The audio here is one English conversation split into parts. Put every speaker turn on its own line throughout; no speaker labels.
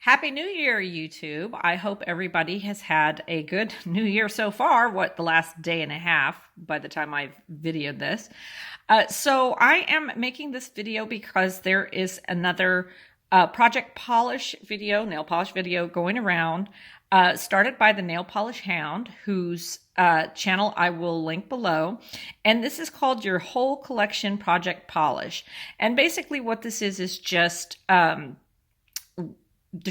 Happy New Year, YouTube. I hope everybody has had a good New Year so far, the last day and a half by the time I've videoed this. So I am making this video because there is another Project Polish video, nail polish video going around, started by the Nail Polish Hound, whose channel I will link below. And this is called Your Whole Collection Project Polish. And basically what this is just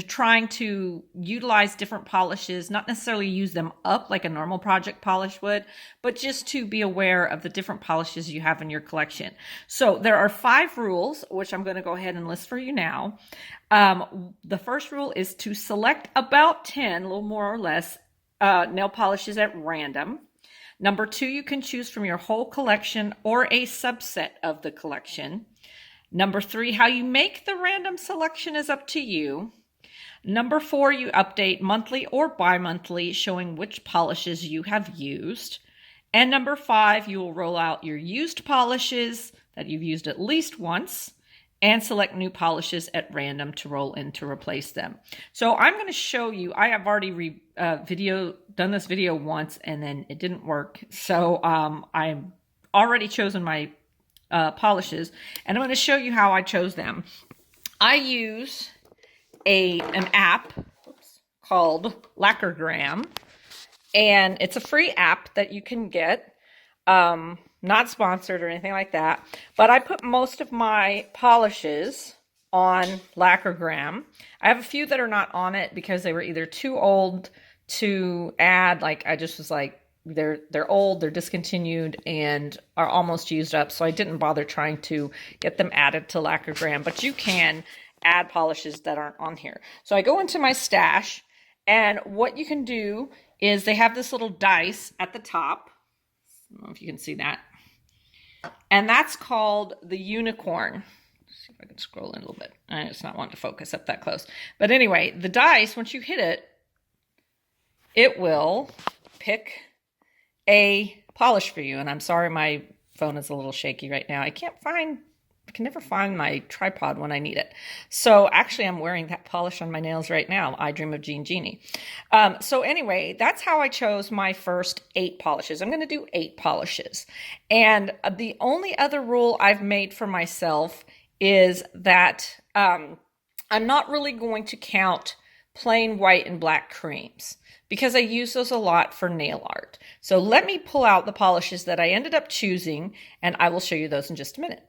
trying to utilize different polishes, not necessarily use them up like a normal project polish would, but just to be aware of the different polishes you have in your collection. So there are 5 rules, which I'm going to go ahead and list for you now. The first rule is to select about 10, a little more or less, nail polishes at random. Number 2, you can choose from your whole collection or a subset of the collection. Number 3, how you make the random selection is up to you. Number 4, you update monthly or bi-monthly, showing which polishes you have used. And number 5, you will roll out your used polishes that you've used at least once and select new polishes at random to roll in to replace them. So I'm going to show you, I have already done this video once and then it didn't work. So I've already chosen my polishes and I'm going to show you how I chose them. I use an app called Lacquergram, and it's a free app that you can get, not sponsored or anything like that, but I put most of my polishes on Lacquergram. I have a few that are not on it because they were either too old to add, like I just was like, they're old, they're discontinued, and are almost used up, so I didn't bother trying to get them added to Lacquergram, but you can add polishes that aren't on here. So I go into my stash, and what you can do is they have this little dice at the top. I don't know if you can see that. And that's called the unicorn. Let's see if I can scroll in a little bit. It's not wanting to focus up that close. But anyway, the dice, once you hit it, it will pick a polish for you. And I'm sorry my phone is a little shaky right now. I can never find my tripod when I need it. So actually I'm wearing that polish on my nails right now. I Dream of Jean Genie. So anyway, that's how I chose my first 8 polishes. I'm going to do 8 polishes. And the only other rule I've made for myself is that I'm not really going to count plain white and black creams because I use those a lot for nail art. So let me pull out the polishes that I ended up choosing and I will show you those in just a minute.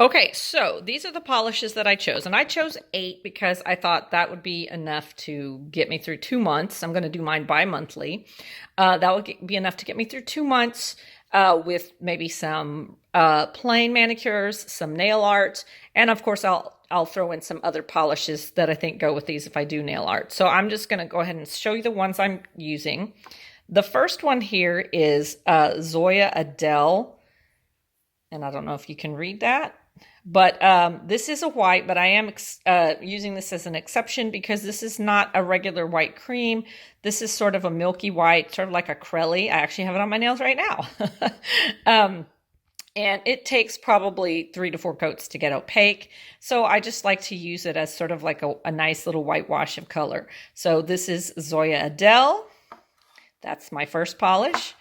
Okay, so these are the polishes that I chose, and I chose 8 because I thought that would be enough to get me through 2 months. I'm going to do mine bi-monthly. That would be enough to get me through 2 months with maybe some plain manicures, some nail art, and of course I'll throw in some other polishes that I think go with these if I do nail art. So I'm just going to go ahead and show you the ones I'm using. The first one here is Zoya Adele, and I don't know if you can read that. But this is a white, but I am using this as an exception because this is not a regular white cream. This is sort of a milky white, sort of like a Crelly. I actually have it on my nails right now. And it takes probably 3 to 4 coats to get opaque. So I just like to use it as sort of like a nice little whitewash of color. So this is Zoya Adele. That's my first polish.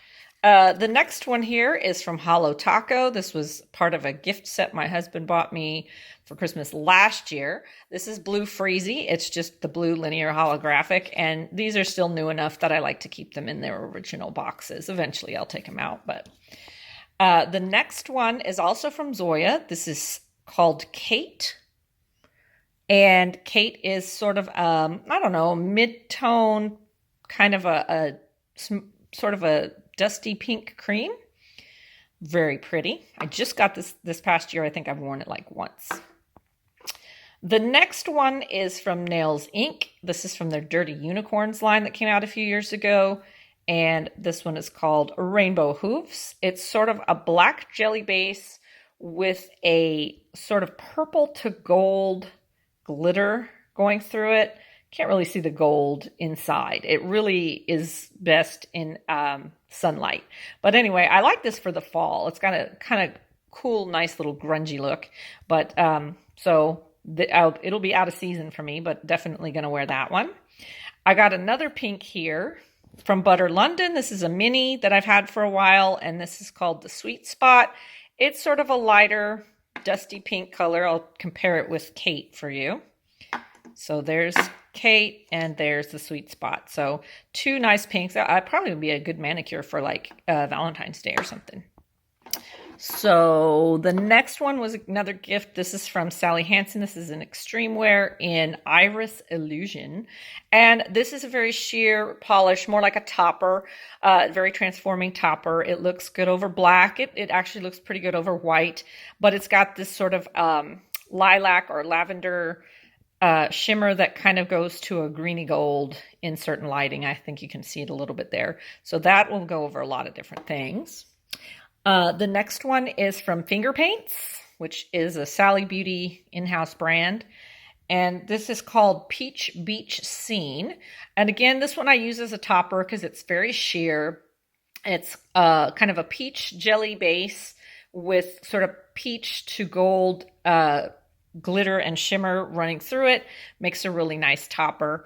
The next one here is from Holo Taco. This was part of a gift set my husband bought me for Christmas last year. This is Blue Freezy. It's just the blue linear holographic, and these are still new enough that I like to keep them in their original boxes. Eventually I'll take them out, but the next one is also from Zoya. This is called Kate, and Kate is sort of I don't know, mid-tone, kind of a sort of a dusty pink cream. Very pretty. I just got this past year. I think I've worn it like once. The next one is from Nails Inc. This is from their Dirty Unicorns line that came out a few years ago. And this one is called Rainbow Hooves. It's sort of a black jelly base with a sort of purple to gold glitter going through it. Can't really see the gold inside. It really is best in sunlight. But anyway, I like this for the fall. It's got a kind of cool, nice little grungy look. But so It'll be out of season for me, but definitely going to wear that one. I got another pink here from Butter London. This is a mini that I've had for a while, and this is called the Sweet Spot. It's sort of a lighter, dusty pink color. I'll compare it with Kate for you. So there's Kate, and there's the Sweet Spot. So two nice pinks. I'd probably be a good manicure for like Valentine's Day or something. So the next one was another gift. This is from Sally Hansen. This is an extreme wear in Iris Illusion. And this is a very sheer polish, more like a topper, very transforming topper. It looks good over black. It actually looks pretty good over white, but it's got this sort of lilac or lavender shimmer that kind of goes to a greeny gold in certain lighting. I think you can see it a little bit there. So that will go over a lot of different things. The next one is from Finger Paints, which is a Sally Beauty in-house brand. And this is called Peach Beach Scene. And again, this one I use as a topper because it's very sheer. It's kind of a peach jelly base with sort of peach to gold glitter and shimmer running through it. Makes a really nice topper.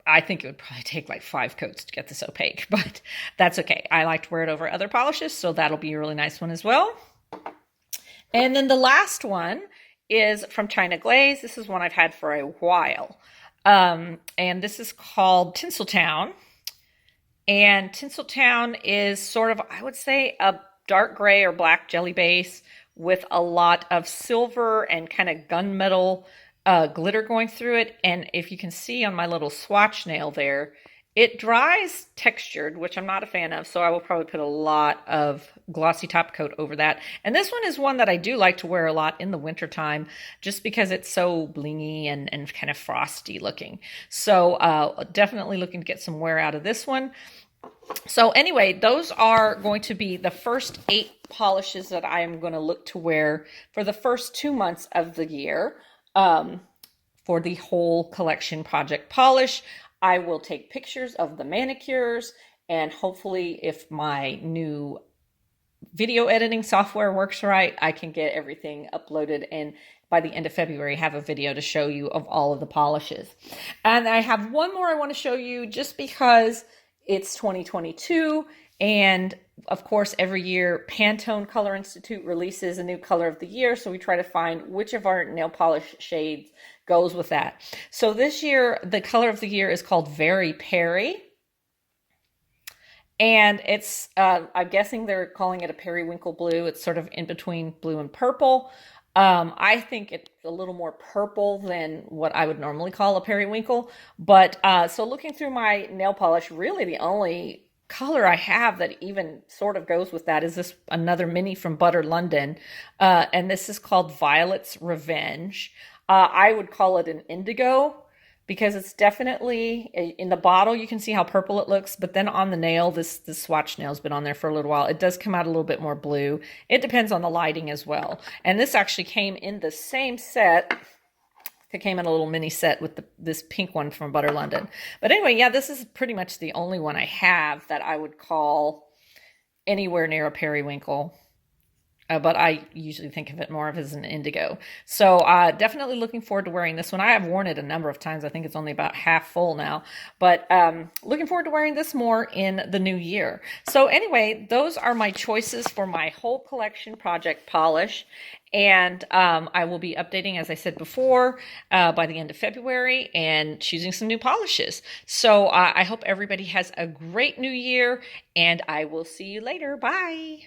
I think it would probably take like 5 coats to get this opaque, but that's okay. I like to wear it over other polishes, so that'll be a really nice one as well. And then the last one is from China Glaze. This is one I've had for a while. And this is called Tinseltown. And Tinseltown is sort of, I would say, a dark gray or black jelly base with a lot of silver and kind of gunmetal glitter going through it. And if you can see on my little swatch nail there, it dries textured, which I'm not a fan of, so I will probably put a lot of glossy top coat over that. And this one is one that I do like to wear a lot in the wintertime, just because it's so blingy and kind of frosty looking. So definitely looking to get some wear out of this one. So anyway, those are going to be the first 8 polishes that I am going to look to wear for the first 2 months of the year. For the whole collection project polish. I will take pictures of the manicures, and hopefully if my new video editing software works right, I can get everything uploaded and by the end of February have a video to show you of all of the polishes. And I have one more I want to show you just because it's 2022, and of course, every year Pantone Color Institute releases a new color of the year, so we try to find which of our nail polish shades goes with that. So this year, the color of the year is called Very Peri, and it's, I'm guessing they're calling it a periwinkle blue. It's sort of in between blue and purple. I think it's a little more purple than what I would normally call a periwinkle, but so looking through my nail polish, really the only color I have that even sort of goes with that is this another mini from Butter London, and this is called Violet's Revenge. I would call it an indigo because it's definitely, in the bottle you can see how purple it looks, but then on the nail, this swatch nail's been on there for a little while. It does come out a little bit more blue. It depends on the lighting as well. And this actually came in the same set. It came in a little mini set with this pink one from Butter London. But anyway, yeah, this is pretty much the only one I have that I would call anywhere near a periwinkle. But I usually think of it more of as an indigo. So definitely looking forward to wearing this one. I have worn it a number of times. I think it's only about half full now. But looking forward to wearing this more in the new year. So anyway, those are my choices for my whole collection project polish. And I will be updating, as I said before, by the end of February and choosing some new polishes. So I hope everybody has a great new year, and I will see you later. Bye.